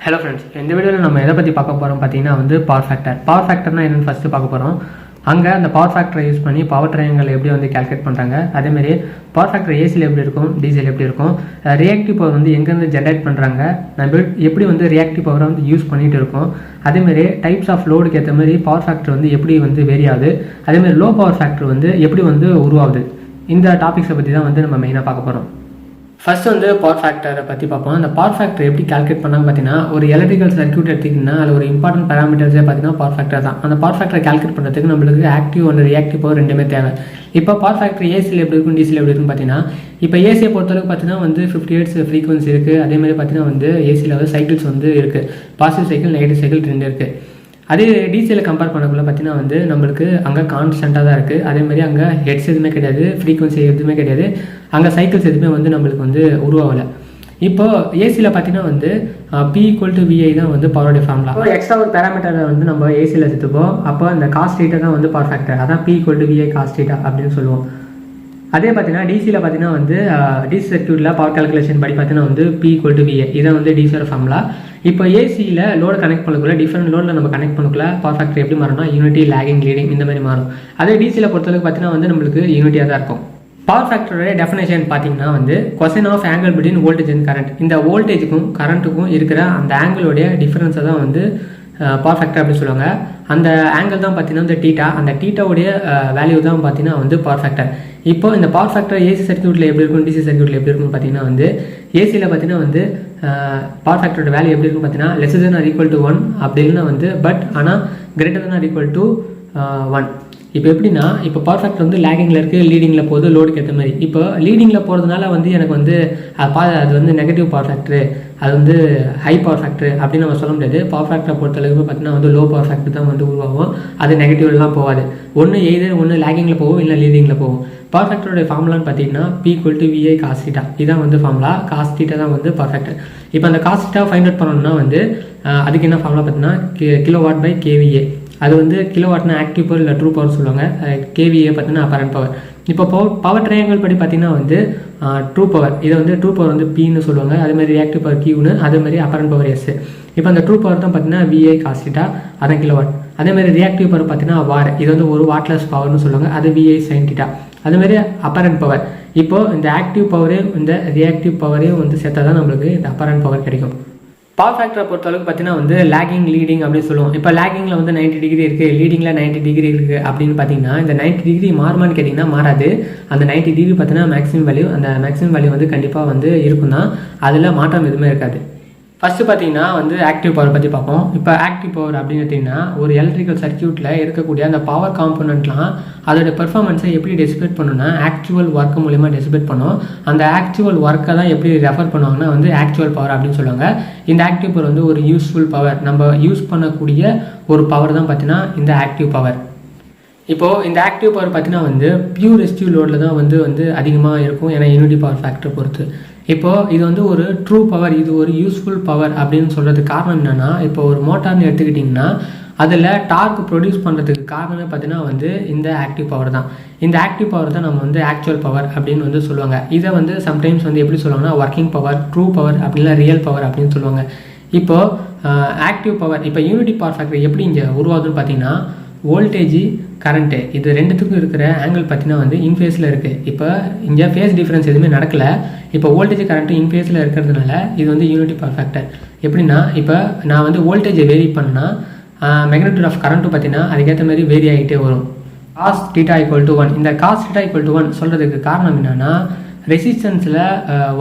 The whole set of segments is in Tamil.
ஹலோ ஃப்ரெண்ட்ஸ், இந்த வீடியோவில் நம்ம எதை பற்றி பார்க்க போகிறோம் பார்த்தீங்கன்னா பவர் ஃபேக்டர். பவர் ஃபேக்டர்னா என்னென்னு ஃபஸ்ட்டு பார்க்க போகிறோம். அங்கே அந்த பவர் ஃபேக்டரை யூஸ் பண்ணி பவர் ட்ரையாங்கிள் எப்படி கால்குலேட் பண்ணுறாங்க, அதேமாரி பவர் ஃபேக்டர் ஏசியில் எப்படி இருக்கும், டிசியில் எப்படி இருக்கும், ரியாக்டிவ் பவர் எங்கேருந்து ஜென்ரேட் பண்ணுறாங்க, நம்ம எப்படி ரியாக்டிவ் பவரை யூஸ் பண்ணிகிட்டு இருக்கோம், அதேமாரி டைப்ஸ் ஆஃப் லோடுக்கு ஏற்ற மாதிரி பவர் ஃபேக்டர் எப்படி வேரி ஆகுது, அதேமாதிரி லோ பவர் ஃபேக்டர் எப்படி உருவாகுது. இந்த டாபிக்ஸை பற்றி தான் நம்ம மெயினாக பார்க்க போகிறோம். ஃபர்ஸ்ட் பவர் ஃபேக்டரை பற்றி பார்ப்போம். அந்த பவர் ஃபேக்டர் எப்படி கால்குலேட் பண்ணாங்க பார்த்தீங்கன்னா, ஒரு எலக்ட்ரிக்கல் சர்க்யூட் எடுத்திங்கன்னா அதில் ஒரு இம்பார்ட்டன்ட் பேராமீட்டர்ஸே பார்த்தீங்கன்னா பவர் ஃபேக்டர் தான். அந்த பவர் ஃபேக்டரை கால்குலேட் பண்ணுறதுக்கு நம்மளுக்கு ஆக்டிவ் அண்ட் ரியாக்டிவ் பவர் ரெண்டுமே தேவை. இப்போ பவர் ஃபேக்டர் ஏசியில் எப்படி இருக்கும், டிசியில் எப்படி இருக்குன்னு பார்த்தீங்கன்னா, இப்போ ஏசியை பொறுத்தளவுக்கு பார்த்தீங்கன்னா 50 ஹெர்ட்ஸ் ஃப்ரீக்வன்சி இருக்குது. அதேமாதிரி பார்த்தீங்கன்னா ஏசியில் சைக்கிள்ஸ் இருக்குது. பாசிட்டிவ் சைக்கிள், நெகட்டிவ் சைக்கிள் ரெண்டு இருக்குது. அதே டிசியில் கம்பேர் பண்ணக்குள்ள பார்த்தீங்கன்னா நம்மளுக்கு அங்கே கான்ஸ்டண்ட்டாக தான் இருக்குது. அதேமாதிரி அங்கே ஹெட்ஸ் எதுவுமே கிடையாது, ஃப்ரீக்வன்சி எதுவுமே கிடையாது, அங்கே சைக்கிள்ஸ் எதுவுமே நம்மளுக்கு உருவாகலை. இப்போ ஏசியில் பார்த்தீங்கன்னா P=VI தான் பவரோடைய ஃபார்முலா. இப்போ எக்ஸ்ட்ரா ஒரு பேராமீட்டரை நம்ம ஏசியில் எடுத்துப்போம். அப்போ அந்த காஸ் தீட்டா தான் பவர் ஃபேக்டர். அதான் P=VI காஸ் தீட்டா அப்படின்னு சொல்லுவோம். அதே பார்த்தீங்கன்னா டிசியில் பார்த்தீங்கன்னா டிசி சர்க்யூட்டில் பவர் கால்குலேஷன் படி பார்த்தீங்கன்னா P=VI இதான் டிசியோட ஃபார்முலா. இப்போ ஏசியில் லோடு கனெக்ட் பண்ணக்குள்ள டிஃப்ரெண்ட் லோடில் நம்ம கனெக்ட் பண்ணக்குள்ள பவர் ஃபேக்டர் எப்படி மாறும்னா யூனிட்டி, லேகிங், லீடிங் இந்த மாதிரி மாறும். அதே டிசியில் பொறுத்தளவுக்கு பார்த்தீங்கன்னா நம்மளுக்கு யூனிட்டியாக தான் இருக்கும். பவர் ஃபேக்டரோட டெஃபினேஷன் பார்த்தீங்கன்னா cosine of angle between voltage and current. இந்த வோல்டேஜுக்கும் கரண்ட்டுக்கும் இருக்கிற அந்த ஆங்கிளோடைய டிஃபரன்ஸை தான் பவர் ஃபேக்டர் அப்படின்னு சொல்லுவாங்க. அந்த ஆங்கிள் தான் பார்த்தீங்கன்னா இந்த டீட்டா, அந்த டீட்டாவுடைய வேல்யூ தான் பார்த்தீங்கன்னா பவர் ஃபேக்டர். இப்போ இந்த பவர் ஃபேக்டர் ஏசி சர்க்யூட்டில் எப்படி இருக்கும், டிசி சர்க்யூட்டில் எப்படி இருக்குன்னு பார்த்தீங்கன்னா ஏசியில் பார்த்தீங்கன்னா பவர் ஃபேக்டரோட வேல்யூ எப்படி இருக்குன்னு பார்த்தீங்கன்னா less than or equal to 1 அப்படி இல்லைன்னா பட் ஆனால் greater than or equal to 1. இப்போ எப்படின்னா, இப்போ பவர் ஃபேக்டர் லேகிங்கில் இருக்குது, லீடிங்கில் போகுது லோடுக்கு ஏற்ற மாதிரி. இப்போ லீடிங்கில் போகிறதுனால எனக்கு அது நெகட்டிவ் பவர் ஃபேக்டரு, அது ஹை பவர் ஃபேக்டர் அப்படின்னு நம்ம சொல்ல முடியாது. பவர் ஃபேக்டரை பொறுத்தளவுக்கு பார்த்தீங்கன்னா லோ பவர் ஃபேக்டர் தான் உருவாகும். அது நெகட்டிவ்லாம் போகாது. ஒன்று லேகிங்கில் போகும், இல்லை லீடிங்கில் போகும். பவர் ஃபேக்டரோட ஃபார்முலான்னு பார்த்தீங்கன்னா P=VI காஸ் தீட்டா இதான் ஃபார்முலா. காஸ் தீட்டா தான் பவர் ஃபேக்டர். இப்போ அந்த காஸ் தீட்டா ஃபைண்ட் அவுட் பண்ணணும்னா அதுக்கு என்ன ஃபார்முலா பார்த்தீங்கன்னா kW/kVA. அது கிலோவாட்னா ஆக்டிவ் பவர் இல்லை ட்ரூ பவர் சொல்லுவாங்க. kVA பார்த்தீங்கன்னா அப்பரண்ட் பவர். இப்போ பவர் ட்ரையாங்கிள் படி பார்த்தீங்கன்னா ட்ரூ பவர் இதை ட்ரூ பவர் Pன்னு சொல்லுவாங்க. அதேமாதிரி ரியாக்டிவ் பவர் Qன்னு, அதேமாதிரி அப்பரண்ட் பவர் S. இப்போ அந்த ட்ரூ பவர் தான் பார்த்தீங்கன்னா VI காஸ் தீட்டா, அதான் கிலோவாட். அதேமாதிரி ரியாக்டிவ் பவர் பார்த்தீங்கன்னா வார், இது ஒரு வாட்லெஸ் பவர்னு சொல்லுவாங்க. அது VI சைன் தீட்டா. அதேமாதிரி அப்பரண்ட் பவர், இப்போ இந்த ஆக்டிவ் பவரையும் இந்த ரியாக்டிவ் பவரையும் சேர்த்தா தான் நம்மளுக்கு இந்த அப்பரண்ட் பவர் கிடைக்கும். பவர் ஃபேக்டரை பொறுத்தளவுக்கு பார்த்தீங்கன்னா லேகிங், லீடிங் அப்படின்னு சொல்லுவோம். இப்போ லேகிங்கில் 90 டிகிரி இருக்குது, லீடிங்கில் 90 டிகிரி இருக்குது அப்படின்னு பார்த்தீங்கன்னா இந்த 90 டிகிரி மாறுமான்னு கேட்டிங்கன்னா மாறாது. அந்த 90 டிகிரி பார்த்தீங்கன்னா மேக்ஸிமம் வேல்யூ, அந்த மேக்ஸிமம் வேல்யூ கண்டிப்பாக இருக்கும் தான், அதில் மாற்றம் எதுவுமே இருக்காது. ஃபஸ்ட்டு பார்த்தீங்கன்னா ஆக்டிவ் பவர் பற்றி பார்ப்போம். இப்போ ஆக்டிவ் பவர் அப்படின்னு பார்த்தீங்கன்னா ஒரு எலக்ட்ரிக்கல் சர்க்யூட்டில் இருக்கக்கூடிய அந்த பவர் காம்போனன்ட்லாம் அதோட பெர்ஃபார்மன்ஸை எப்படி டெசிபேட் பண்ணணும்னா ஆக்சுவல் ஒர்க் மூலிமா டெசிபேட் பண்ணும். அந்த ஆக்சுவல் ஒர்க்கை தான் எப்படி ரெஃபர் பண்ணுவாங்கன்னா ஆக்சுவல் பவர் அப்படின்னு சொல்லுவாங்க. இந்த ஆக்டிவ் பவர் ஒரு யூஸ்ஃபுல் பவர், நம்ம யூஸ் பண்ணக்கூடிய ஒரு பவர் தான் பார்த்தீங்கன்னா இந்த ஆக்டிவ் பவர். இப்போது இந்த ஆக்டிவ் பவர் பார்த்தீங்கன்னா பியூர் ரெசிஸ்டிவ் லோடில் தான் அதிகமாக இருக்கும், ஏன்னா யூனிட்டி பவர் ஃபேக்டர் பொறுத்து. இப்போது இது ஒரு ட்ரூ பவர், இது ஒரு யூஸ்ஃபுல் பவர் அப்படின்னு சொல்கிறதுக்கு காரணம் என்னென்னா, இப்போ ஒரு மோட்டார்னு எடுத்துக்கிட்டிங்கன்னா அதில் டார்க் ப்ரொடியூஸ் பண்ணுறதுக்கு காரணமே பார்த்தீங்கன்னா இந்த ஆக்டிவ் பவர் தான். இந்த ஆக்டிவ் பவர் தான் நம்ம ஆக்சுவல் பவர் அப்படின்னு சொல்லுவாங்க. இதை சம்டைம்ஸ் எப்படி சொல்லுவாங்கன்னா ஒர்க்கிங் பவர், ட்ரூ பவர் அப்படின்னா ரியல் பவர் அப்படின்னு சொல்லுவாங்க. இப்போது ஆக்டிவ் பவர், இப்போ யூனிட்டி பவர் ஃபேக்டர் எப்படி இங்கே உருவாகுதுன்னு பார்த்தீங்கன்னா வோல்டேஜ், கரண்ட்டு இது ரெண்டுத்துக்கும் இருக்கிற ஆங்கிள் பார்த்தீங்கன்னா இன்ஃபேஸில் இருக்குது. இப்போ இங்கே ஃபேஸ் டிஃப்ரென்ஸ் எதுவுமே நடக்கலை. இப்போ வோல்டேஜ், கரண்ட்டு இன்ஃபேஸில் இருக்கிறதுனால இது யூனிட்டி பவர் ஃபேக்டர். எப்படின்னா, இப்போ நான் வோல்டேஜை வேரி பண்ணால் மேக்னிட்யூட் ஆஃப் கரண்ட்டு பார்த்தீங்கன்னா அதுக்கேற்ற மாதிரி வேரி ஆகிட்டே வரும். Cos theta = 1. இந்த காஸ் தீட்டா = 1 சொல்கிறதுக்கு காரணம் என்னென்னா, ரெசிஸ்டன்ஸில்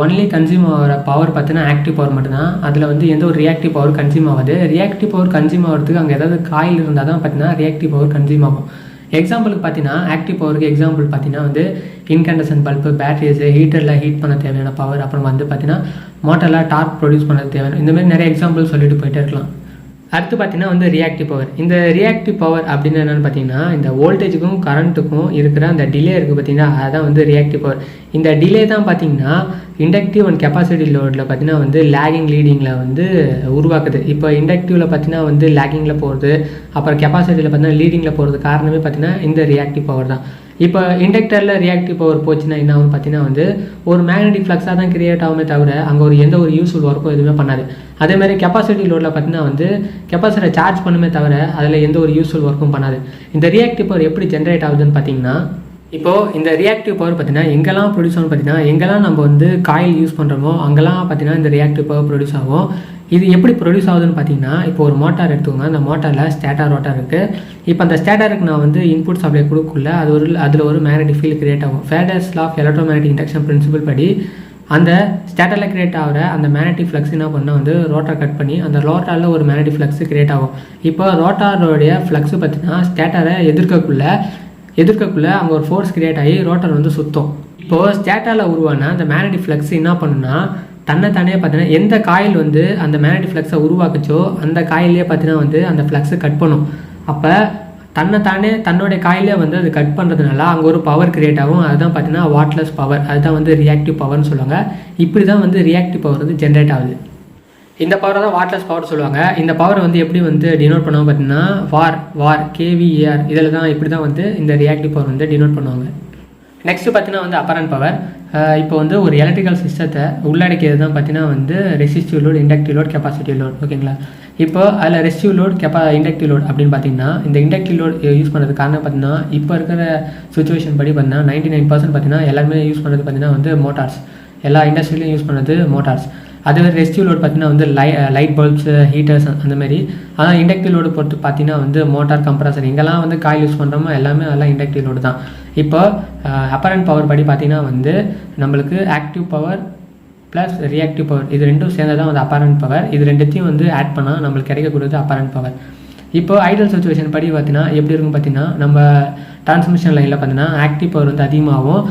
ஒன்லி கன்சியூம் ஆகிற பவர் பார்த்தீங்கன்னா ஆக்டிவ் பவர் மட்டும்தான். அதில் எந்த ஒரு ரியாக்டிவ் பவர் கன்சியூம் ஆகாது. ரியாக்டிவ் பவர் கன்சியூம் ஆகிறதுக்கு அங்கே ஏதாவது காயில் இருந்தால் தான் பார்த்தீங்கன்னா ரியாக்டிவ் பவர் கன்சியூம் ஆகும். எக்ஸாம்பிளுக்கு பார்த்தீங்கன்னா ஆக்டிவ் பவருக்கு எக்ஸாம்பிள் பார்த்தீங்கன்னா இன்கண்டன்சன் பல்பு, பேட்டரிஸு, ஹீட்டரில் ஹீட் பண்ண தேவையான பவர், அப்புறம் பார்த்தீங்கன்னா மோட்டரில் டார்க் ப்ரொடியூஸ் பண்ண தேவையான, இந்தமாதிரி நிறைய எக்ஸாம்பிள் சொல்லிட்டு போயிட்டே இருக்கலாம். அடுத்து பார்த்தீங்கன்னா ரியாக்டிவ் பவர். இந்த ரியாக்டிவ் பவர் அப்படின்னு என்னென்னு பார்த்தீங்கன்னா இந்த வோல்டேஜுக்கும் கரண்ட்டுக்கும் இருக்கிற அந்த டிலே இருக்குது பார்த்தீங்கன்னா, அதுதான் ரியாக்டிவ் பவர். இந்த டிலே தான் பார்த்தீங்கன்னா இண்டக்டிவ் அண்ட் கெப்பாசிட்டி லோடில் பார்த்தீங்கன்னா லேகிங், லீடிங்கில் உருவாக்குது. இப்போ இண்டக்டிவில் பார்த்தீங்கன்னா லேகிங்கில் போகிறது, அப்புறம் கெப்பாசிட்டியில் பார்த்தீங்கன்னா லீடிங்கில் போகிறது காரணமே பார்த்தீங்கன்னா இந்த ரியாக்டிவ் பவர் தான். இப்போ இண்டக்டரில் ரியாக்டிவ் பவர் போச்சுன்னா என்ன ஆகும் பார்த்தீங்கன்னா வந்து ஒரு மேக்னெட்டிக் ஃப்ளக்ஸாக தான் கிரியேட் ஆகுமே தவிர அங்கே எந்த ஒரு யூஸ்ஃபுல் ஒர்க்கும் எதுவுமே பண்ணாது. அதேமாதிரி கெப்பாசிட்டி லோடில் பார்த்தீங்கன்னா வந்து கெப்பாசிட்டரை சார்ஜ் பண்ணுமே தவிர அதில் எந்த ஒரு யூஸ்ஃபுல் ஒர்க்கும் பண்ணாது. இந்த ரியாக்டிவ் பவர் எப்படி ஜென்ரேட் ஆகுதுன்னு பார்த்தீங்கன்னா, இப்போது இந்த ரியாக்டிவ் பவர் பார்த்தீங்கன்னா எங்கெல்லாம் ப்ரொடியூஸ் ஆகும் பார்த்தீங்கன்னா, எங்கெல்லாம் நம்ம வந்து காயில் யூஸ் பண்ணுறோமோ அங்கெல்லாம் பார்த்தீங்கன்னா இந்த ரியாக்டிவ் பவர் ப்ரொடியூஸ் ஆகும். இது எப்படி ப்ரொடியூஸ் ஆகுதுன்னு பார்த்தீங்கன்னா, இப்போ ஒரு மோட்டார் எடுத்துக்கோங்க. அந்த மோட்டாரில் ஸ்டேட்டார் ரோட்டார் இருக்குது. இப்போ அந்த ஸ்டேட்டாருக்கு நான் வந்து இன்புட் சப்ளை கொடுக்கல, அதில் ஒரு மேக்னெட்டிக் ஃபீல்டு கிரியேட் ஆகும். Faraday's law of electromagnetic induction principle படி அந்த ஸ்டேட்டரில் கிரியேட் ஆகிற அந்த மேக்னெட்டிக் ஃப்ளக்ஸ் என்ன பண்ணால் வந்து ரோட்டார் கட் பண்ணி அந்த ரோட்டாரில் ஒரு மேக்னெட்டிக் ஃப்ளக்ஸ் கிரியேட் ஆகும். இப்போ ரோட்டாரோடைய ஃப்ளக்ஸு பார்த்தீங்கன்னா ஸ்டேட்டரை எதிர்க்கக்குள்ளே அங்கே ஒரு ஃபோர்ஸ் கிரியேட் ஆகி ரோட்டார் வந்து சுற்றும். இப்போது ஸ்டேட்டரில் உருவான அந்த மேக்னெட்டிக் ஃப்ளக்ஸ் என்ன பண்ணுன்னா தன்னைத்தானே பார்த்தீங்கன்னா எந்த காயில் வந்து அந்த மேக்னெட்டிக் ஃப்ளக்ஸை உருவாக்குச்சோ அந்த காயிலே பார்த்தீங்கன்னா வந்து அந்த ஃப்ளக்ஸை கட் பண்ணும். அப்போ தன்னைத்தானே தன்னுடைய காயிலே வந்து அது கட் பண்ணுறதுனால அங்கே ஒரு பவர் கிரியேட் ஆகும். அதுதான் பார்த்தீங்கன்னா வாட்லெஸ் பவர், அதுதான் வந்து ரியாக்டிவ் பவர்னு சொல்லுவாங்க. இப்படி தான் வந்து ரியாக்டிவ் பவர் வந்து ஜென்ரேட் ஆகுது. இந்த பவரை தான் வாட்லெஸ் பவர் சொல்லுவாங்க. இந்த பவரை வந்து எப்படி வந்து டினோட் பண்ணுவாங்க பார்த்தீங்கன்னா வார் KVAR, இதில் தான் இப்படி தான் வந்து இந்த ரியாக்டிவ் பவர் வந்து டினோட் பண்ணுவாங்க. நெக்ஸ்ட்டு பார்த்தீங்கன்னா வந்து அப்பரண்ட் பவர். இப்போ வந்து ஒரு எலக்ட்ரிக்கல் சிஸ்டத்தை உள்ளடக்கியது தான் பார்த்தீங்கன்னா வந்து resistive load, inductive load, capacitive load. ஓகேங்களா? இப்போ அதில் ரெசிஸ்டிவ் லோட், இண்டக்டிவ் லோட் அப்படின்னு பார்த்தீங்கன்னா, இந்த இண்டக்டிவ் லோட் யூஸ் பண்ணுறது காரணம் பார்த்தீங்கன்னா இப்போ இருக்கிற சுச்சுவேஷன் படி பார்த்தீங்கன்னா 99% பார்த்தீங்கன்னா எல்லாருமே யூஸ் பண்ணுறது பார்த்தீங்கன்னா வந்து மோட்டார்ஸ். எல்லா இண்டஸ்ட்ரியிலையும் யூஸ் பண்ணுறது மோட்டார்ஸ். அதுவே ரெசிஸ்டிவ் லோட் பார்த்தீங்கன்னா வந்து லைட் பல்ப்ஸ், ஹீட்டர்ஸ் அந்தமாரி. ஆனால் இண்டக்டிவ் லோடு பொறுத்து பார்த்தீங்கன்னா வந்து மோட்டார், கம்ப்ரஸர், எங்கெல்லாம் வந்து காயில் யூஸ் பண்ணுறோமோ எல்லாமே அதெல்லாம் இண்டக்டிவ் லோடு தான். இப்போ அப்பரண்ட் பவர் படி பார்த்தீங்கன்னா வந்து நம்மளுக்கு active power plus reactive power இது ரெண்டும் சேர்ந்து தான் வந்து அப்பரண்ட் பவர். இது ரெண்டுத்தையும் வந்து ஆட் பண்ணால் நம்மளுக்கு கிடைக்கக்கூடியது அப்பரண்ட் பவர். இப்போ ஐடியல் சுச்சுவேஷன் படி பார்த்தீங்கன்னா எப்படி இருக்கும் பார்த்தீங்கன்னா, நம்ம டிரான்ஸ்மிஷன் லைனில் பார்த்தீங்கன்னா ஆக்டிவ் பவர் வந்து அதிகமாகவும்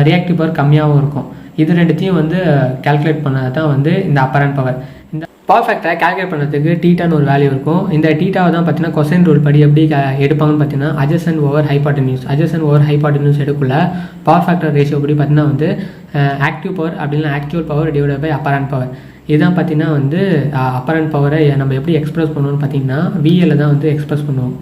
ரியாக்டிவ் பவர் கம்மியாகவும் இருக்கும். இது ரெண்டுத்தையும் வந்து கால்குலேட் பண்ணது தான் வந்து இந்த அப்பரண்ட் பவர். இந்த பவர் ஃபேக்டரை கால்குலேட் பண்ணுறதுக்கு டீட்டான்னு ஒரு வேல்யூ இருக்கும். இந்த டீட்டாவை தான் பார்த்தீங்கன்னா கொசைன் ரூல் படி எப்படி எடுப்பாங்கன்னு பார்த்தீங்கன்னா அட்ஜசன்ட் ஓவர் ஹைபாட்டன்யூஸ் எடுக்கல பவர் ஃபேக்டர் ரேஷியோ படி பார்த்தீங்கன்னா வந்து ஆக்டிவ் பவர் அப்படின்னா actual power divide by apparent power. இதுதான் பார்த்தீங்கன்னா வந்து அப்பரண்ட் பவரை நம்ம எப்படி எக்ஸ்பிரஸ் பண்ணுவோம்னு பார்த்தீங்கன்னா VL தான் வந்து எக்ஸ்பிரஸ் பண்ணுவோம்.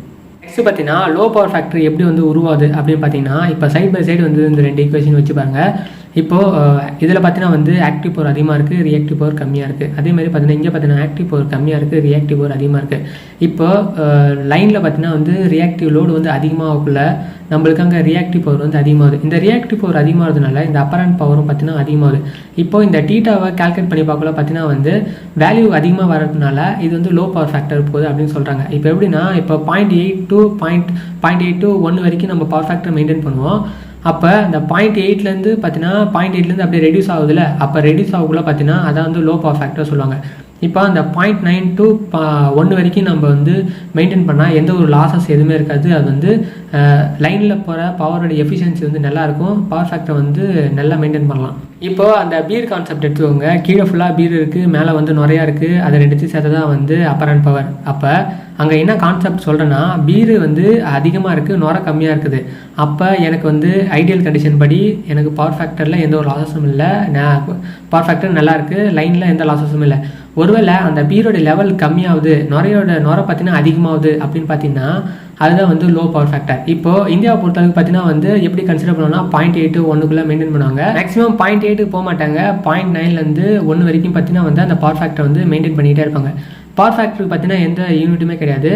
நெக்ஸ்ட் பார்த்தீங்கன்னா லோ பவர் ஃபேக்டர் எப்படி வந்து உருவாது அப்படின்னு பார்த்தீங்கன்னா, இப்போ சைட் பை சைடு வந்து இந்த ரெண்டு ஈக்குவேஷன் வச்சு பாருங்கள். இப்போது இதில் பார்த்தீங்கன்னா வந்து ஆக்டிவ் பவர் அதிகமாக இருக்குது, ரியாக்டிவ் பவர் கம்மியாக இருக்குது. அதேமாதிரி பார்த்தீங்கன்னா இங்கே பார்த்தீங்கன்னா ஆக்டிவ் பவர் கம்மியாக இருக்குது, ரியாக்டிவ் பவர் அதிகமாக இருக்குது. இப்போ லைனில் பார்த்தீங்கன்னா வந்து ரியாக்டிவ் லோடு வந்து அதிகமாகக்குள்ள நம்மளுக்கு அங்கே ரியாக்டிவ் பவர் வந்து அதிகமாகுது. இந்த ரியாக்டிவ் பவர் அதிகமாகிறதுனால இந்த அப்பரண்ட் பவரும் பார்த்தீங்கன்னா அதிகமாகுது. இப்போது இந்த டீட்டாவை கால்குலேட் பண்ணி பார்க்கல பார்த்தீங்கன்னா வந்து வேல்யூ அதிகமாக வரதுனால இது வந்து லோ பவர் ஃபேக்டர் போகுது அப்படின்னு சொல்கிறாங்க. இப்போ எப்படின்னா இப்போ 0.8 to 1 வரைக்கும் நம்ம பவர் ஃபேக்டர் மெயின்டைன் பண்ணுவோம். அப்போ இந்த 0.8லேருந்து பார்த்தீங்கன்னா 0.8லேருந்து அப்படியே ரெடியூஸ் ஆகுதுல்ல, அப்போ ரெடியூஸ் ஆகக்குள்ள பார்த்தீங்கன்னா அதான் வந்து லோ பவர் ஃபேக்டர் சொல்லுவாங்க. இப்போ அந்த 0.9 to 1 வரைக்கும் நம்ம வந்து மெயின்டைன் பண்ணால் எந்த ஒரு லாஸஸ் எதுவுமே இருக்காது. அது வந்து லைனில் போகிற பவரோட எஃபிஷியன்சி வந்து நல்லாயிருக்கும், பவர் ஃபேக்டர் வந்து நல்லா மெயின்டைன் பண்ணலாம். இப்போது அந்த பீர் கான்செப்ட் எடுத்துக்கோங்க. கீழே ஃபுல்லாக பீர் இருக்குது, மேலே வந்து நிறையா இருக்குது, அதை ரெண்டுத்தையும் சேர்த்து தான் வந்து அப்பரண்ட் பவர். அப்போ அங்கே என்ன கான்செப்ட் சொல்கிறேன்னா, பீர் வந்து அதிகமாக இருக்குது, நுரை கம்மியாக இருக்குது. அப்போ எனக்கு வந்து ஐடியல் கண்டிஷன் படி எனக்கு பவர் ஃபேக்டரில் எந்த ஒரு லாஸஸும் இல்லை, பவர் ஃபேக்டர் நல்லா இருக்குது, லைனில் எந்த லாஸஸும் இல்லை. ஒருவேளை அந்த பீரோட லெவல் கம்மியாகுது, நுரை பார்த்தீங்கன்னா அதிகமாகுது அப்படின்னு பார்த்தீங்கன்னா அதுதான் வந்து லோ பவர் ஃபேக்டர். இப்போது இந்தியாவை பொறுத்தளவுக்கு பார்த்தீங்கன்னா வந்து எப்படி கன்சிடர் பண்ணுவோம்னா 0.8 to 1 மெயின்டைன் பண்ணுவாங்க. மேக்ஸிமம் 0.8 போக மாட்டாங்க, 0.9லேருந்து 1 வரைக்கும் பார்த்தீங்கன்னா வந்து அந்த பவர் ஃபேக்டர் வந்து மெயின்டைன் பண்ணிகிட்டே இருப்பாங்க. பவர் ஃபேக்டருக்கு பார்த்தீங்கன்னா எந்த யூனிட்டுமே கிடையாது.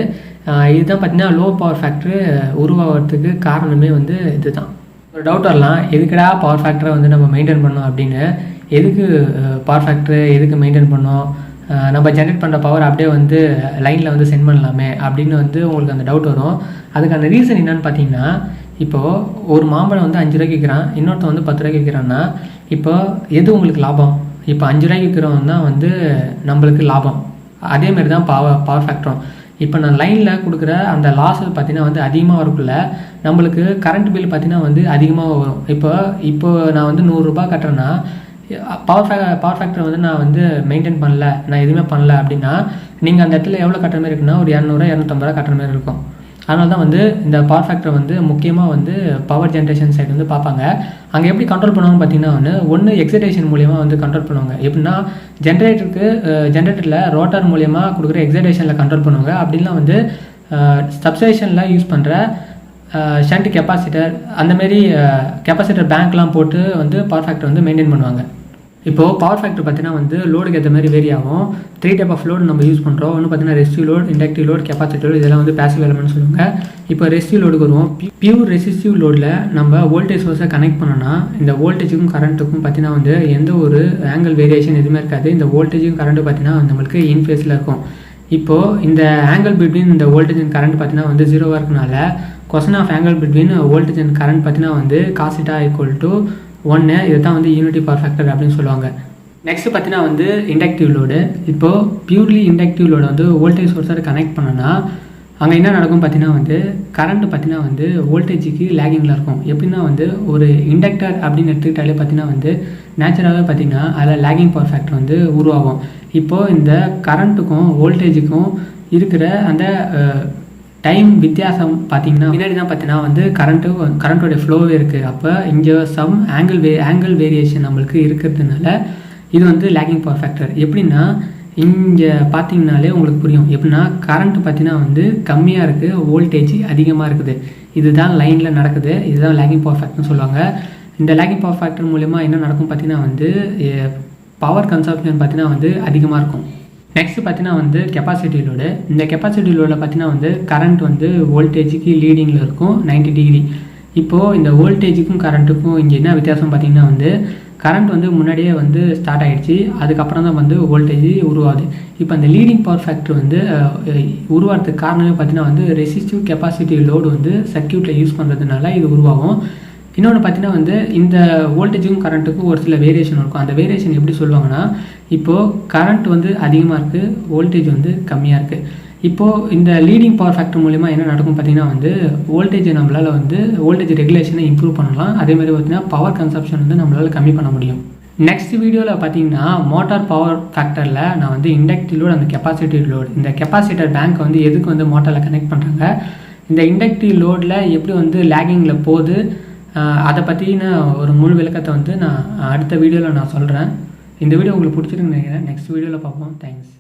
இதுதான் பார்த்தீங்கன்னா லோ பவர் ஃபேக்டர் உருவாகிறதுக்கு காரணமே வந்து இதுதான். ஒரு டவுட் வரலாம், எதுக்குடா பவர் ஃபேக்டரை வந்து நம்ம மெயின்டைன் பண்ணோம் அப்படின்னு. எதுக்கு பவர் ஃபேக்டரு எதுக்கு மெயின்டைன் பண்ணோம், நம்ம ஜென்ரேட் பண்ணுற பவர் அப்படியே வந்து லைனில் வந்து சென்ட் பண்ணலாமே அப்படின்னு வந்து உங்களுக்கு அந்த டவுட் வரும். அதுக்கான ரீசன் என்னன்னு பார்த்தீங்கன்னா, இப்போது ஒரு மாம்பழம் வந்து 5 ரூபாய்க்கு விற்கிறான், இன்னொருத்தன் வந்து 10 ரூபாய்க்கு விற்கிறான்னா இப்போ எது உங்களுக்கு லாபம்? இப்போ 5 ரூபாய்க்கு விற்கிறவன் தான் வந்து நம்மளுக்கு லாபம். அதேமாரி தான் பவர் ஃபேக்டரும். இப்போ நான் லைனில் கொடுக்குற அந்த லாஸஸ் பார்த்தீங்கன்னா வந்து அதிகமாக வரக்குள்ள நம்மளுக்கு கரண்ட் பில் பார்த்தீங்கன்னா வந்து அதிகமாக வரும். இப்போ நான் வந்து 100 ரூபாய் கட்டுறேன்னா பவர் ஃபேக்டர் வந்து நான் வந்து மெயின்டைன் பண்ணல, நான் எதுவுமே பண்ணல அப்படின்னா நீங்கள் அந்த இடத்துல எவ்வளோ கட்டுற மாதிரி இருக்குன்னா ஒரு 200 250 ரூபா கட்டுற மாதிரி இருக்கும். அதனால தான் வந்து இந்த பவர் ஃபேக்டர் வந்து முக்கியமாக வந்து பவர் ஜென்ரேஷன் சைடு வந்து பார்ப்பாங்க. அங்கே எப்படி கண்ட்ரோல் பண்ணுவாங்கன்னு பார்த்தீங்கன்னா ஒன்று எக்ஸைட்டேஷன் மூலியமாக வந்து கண்ட்ரோல் பண்ணுவாங்க. எப்படின்னா ஜென்ரேட்டரில் ரோட்டார் மூலியமாக கொடுக்குற எக்ஸைட்டேஷனில் கண்ட்ரோல் பண்ணுவாங்க. அப்படின்லாம் வந்து சப்ஸ்டேஷனில் யூஸ் பண்ணுற ஷண்ட் கெப்பாசிட்டர் அந்தமாரி கெப்பாசிட்டர் பேங்க்லாம் போட்டு வந்து பவர் ஃபேக்டர் வந்து மெயின்டைன் பண்ணுவாங்க. இப்போது பவர் ஃபேக்டர் பார்த்தீங்கன்னா வந்து லோடுக்கு ஏற்ற மாதிரி வேரி ஆகும். 3 டைப் ஆஃப் லோடு நம்ம யூஸ் பண்ணுறோம். ஒன்று பார்த்தீங்கன்னா resistive load, inductive load, capacitive load, இதெல்லாம் வந்து பேசிவ் எலிமெண்ட்னு சொல்லுவாங்க. இப்போ ரெசிஸ்டிவ் லோடுக்கு வருவோம். பியூர் ரெசிஸ்டிவ் லோடில் நம்ம வோல்டேஜ் சோர்ஸை கனெக்ட் பண்ணோன்னா இந்த வோல்டேஜுக்கும் கரண்ட்டுக்கும் பார்த்தீங்கன்னா வந்து எந்த ஒரு ஆங்கிள் வேரியேஷன் எதுவுமே இருக்காது. இந்த வோல்டேஜும் கரண்ட்டு பார்த்தீங்கன்னா நம்மளுக்கு இன் ஃபேஸில் இருக்கும். இப்போது இந்த ஆங்கிள் பிட்வீன் இந்த வோல்டேஜ் அண்ட் கரண்ட் பார்த்தீங்கன்னா வந்து 0வாக இருக்கனால cosine of angle between voltage and current பார்த்தீங்கன்னா வந்து காசிட்டா ஈக்குவல் டு 1. இதை தான் வந்து யூனிட்டி பவர் ஃபேக்டர் அப்படின்னு சொல்லுவாங்க. நெக்ஸ்ட் பார்த்தீங்கன்னா வந்து இண்டக்டிவ் லோடு. இப்போது பியூர்லி இண்டக்டிவ் லோடு வந்து வோல்டேஜ் சோர்ஸை கனெக்ட் பண்ணோன்னா அங்கே என்ன நடக்கும் பார்த்தீங்கன்னா வந்து கரண்ட்டு பார்த்தீங்கன்னா வந்து வோல்டேஜுக்கு லேகிங்கில் இருக்கும். எப்படின்னா வந்து ஒரு இண்டக்டர் அப்படின்னு எடுத்துக்கிட்டாலே பார்த்தீங்கன்னா வந்து நேச்சுரலாகவே பார்த்தீங்கன்னா அதில் லேகிங் பவர் ஃபேக்டர் வந்து உருவாகும். இப்போது இந்த கரண்ட்டுக்கும் வோல்டேஜுக்கும் இருக்கிற அந்த டைம் வித்தியாசம் பார்த்தீங்கன்னா முன்னாடி தான் பார்த்தீங்கன்னா வந்து கரண்ட்டோடைய ஃப்ளோவே இருக்குது. அப்போ இங்கே சம் ஆங்கிள் வேரியேஷன் நம்மளுக்கு இருக்கிறதுனால இது வந்து லேகிங் பவர் ஃபேக்டர். எப்படின்னா இங்கே பார்த்தீங்கனாலே உங்களுக்கு புரியும். எப்படின்னா கரண்ட் பார்த்தீங்கன்னா வந்து கம்மியாக இருக்குது, வோல்டேஜ் அதிகமாக இருக்குது. இதுதான் லைனில் நடக்குது. இதுதான் லேகிங் பவர் ஃபேக்டர்னு சொல்லுவாங்க. இந்த லேகிங் பவர் ஃபேக்டர் மூலமா என்ன நடக்கும் பார்த்தீங்கன்னா வந்து பவர் கன்சப்ஷன் பார்த்தீங்கன்னா வந்து அதிகமாக இருக்கும். நெக்ஸ்ட் பார்த்தீங்கன்னா வந்து கெப்பாசிட்டி லோடு. இந்த கெப்பாசிட்டி லோடில் பார்த்தீங்கன்னா வந்து கரண்ட் வந்து வோல்டேஜுக்கு லீடிங்கில் இருக்கும் 90 டிகிரி. இப்போது இந்த வோல்டேஜுக்கும் கரண்ட்டுக்கும் இங்கே என்ன வித்தியாசம் பார்த்தீங்கன்னா வந்து கரண்ட் வந்து முன்னாடியே வந்து ஸ்டார்ட் ஆகிடுச்சு, அதுக்கப்புறம் தான் வந்து வோல்டேஜ் உருவாகுது. இப்போ அந்த லீடிங் பவர் ஃபேக்டர் வந்து உருவாகிறதுக்கு காரணமே பார்த்தீங்கன்னா வந்து ரெசிஸ்டிவ் கெப்பாசிட்டி லோடு வந்து சர்க்யூட்டில் யூஸ் பண்ணுறதுனால இது உருவாகும். இன்னொன்று பார்த்தீங்கன்னா வந்து இந்த வோல்டேஜுக்கும் கரண்ட்டுக்கும் ஒரு சில வேரியேஷன் இருக்கும். அந்த வேரியேஷன் எப்படி சொல்லுவாங்கன்னா இப்போது கரண்ட் வந்து அதிகமாக இருக்குது, வோல்டேஜ் வந்து கம்மியாக இருக்குது. இப்போது இந்த லீடிங் பவர் ஃபேக்டர் மூலிமா என்ன நடக்கும் பார்த்தீங்கன்னா வந்து வோல்டேஜை நம்மளால் வந்து வோல்டேஜ் ரெகுலேஷனை இம்ப்ரூவ் பண்ணலாம். அதேமாதிரி பார்த்தீங்கன்னா பவர் கன்சப்ஷன் வந்து நம்மளால் கம்மி பண்ண முடியும். நெக்ஸ்ட் வீடியோவில் பார்த்தீங்கன்னா மோட்டார் பவர் ஃபேக்டரில் நான் வந்து இண்டக்டிவ் லோட் அந்த கெப்பாசிட்டி லோட் இந்த கெப்பாசிட்டர் பேங்க் வந்து எதுக்கு வந்து மோட்டாரில் கனெக்ட் பண்ணுறாங்க, இந்த இண்டக்டிவ் லோடில் எப்படி வந்து லேகிங்கில் போகுது, அதை பற்றின ஒரு முழு விளக்கத்தை வந்து நான் அடுத்த வீடியோவில் நான் சொல்கிறேன். இந்த வீடியோ உங்களுக்கு பிடிச்சிருக்குன்னு நினைக்கிறேன். நெக்ஸ்ட் வீடியோவில் பார்ப்போம். தேங்க்ஸ்.